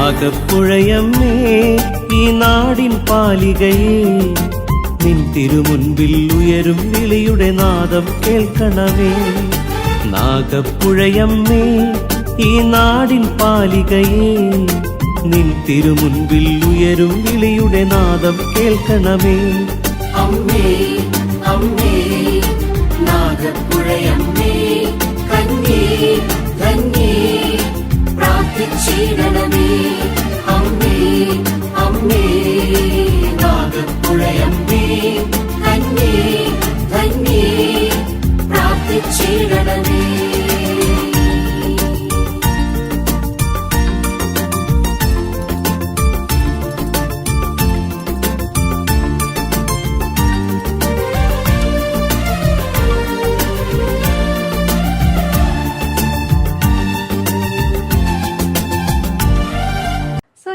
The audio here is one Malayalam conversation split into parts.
നാഗപ്പുഴയമ്മേ ഈ നാടിൻ പാലികയേ, നിൻ തിരുമുൻപിൽ ഉയരും വിളിയുടെ നാദം കേൾക്കണമേ. നാഗപ്പുഴയമ്മേ ഈ നാടിൻ പാലികയേ, നിൻ തിരുമുൻപിൽ ഉയരും വിളിയുടെ നാദം കേൾക്കണമേ. അമ്മേ അമ്മേ നാഗപ്പുഴയമ്മേ, കന്യേ ധന്യേ പ്രാർത്ഥിച്ചിടണമേ. അമ്മേ അമ്മേ നാഗപ്പുഴയമ്മേ, കന്യേ ധന്യേ പ്രാർത്ഥിച്ചിടണമേ.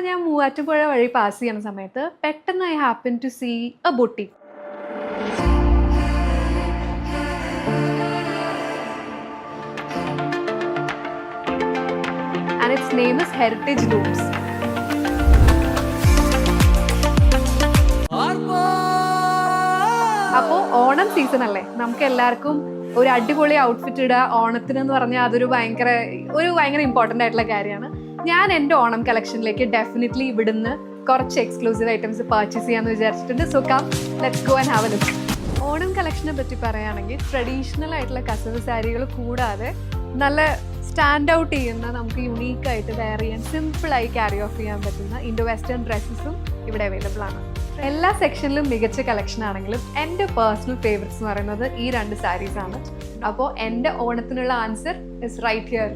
ഞാൻ മൂവാറ്റുപുഴ വഴി പാസ് ചെയ്യുന്ന സമയത്ത് പെട്ടെന്ന് I happen to see a boutique. And it's name is heritage looms. അപ്പോൾ ഓണം സീസൺ അല്ലേ, നമുക്ക് എല്ലാവർക്കും ഒരു അടിപൊളി ഔട്ട്ഫിറ്റ് ഇടുക ഓണത്തിന് എന്ന് പറഞ്ഞാൽ അതൊരു ഭയങ്കര ഇമ്പോർട്ടൻ്റ് ആയിട്ടുള്ള കാര്യമാണ്. ഞാൻ എൻ്റെ ഓണം കളക്ഷനിലേക്ക് ഡെഫിനറ്റ്ലി ഇവിടുന്ന് കുറച്ച് എക്സ്ക്ലൂസീവ് ഐറ്റംസ് പർച്ചേസ് ചെയ്യാമെന്ന് വിചാരിച്ചിട്ടുണ്ട്. So come let's go and have a look. Onam കളക്ഷനെ പറ്റി പറയുകയാണെങ്കിൽ ട്രഡീഷണൽ ആയിട്ടുള്ള കസവ് സാരികൾ കൂടാതെ നല്ല സ്റ്റാൻഡ് ഔട്ട് ചെയ്യുന്ന, നമുക്ക് യുണീക്കായിട്ട് വെയർ ചെയ്യാൻ സിമ്പിളായി ക്യാരി ഓഫ് ചെയ്യാൻ പറ്റുന്ന ഇൻഡോ വെസ്റ്റേൺ ഡ്രസ്സസും ഇവിടെ അവൈലബിൾ ആണ്. എല്ലാ സെക്ഷനിലും മികച്ച കളക്ഷൻ ആണെങ്കിലും എൻ്റെ പേഴ്സണൽ ഫേവറേറ്റ്സ് എന്ന് പറയുന്നത് ഈ രണ്ട് സാരീസാണ്. അപ്പോൾ എൻ്റെ ഓണത്തിനുള്ള ആൻസർ ഇസ് റൈറ്റ് ഹിയർ.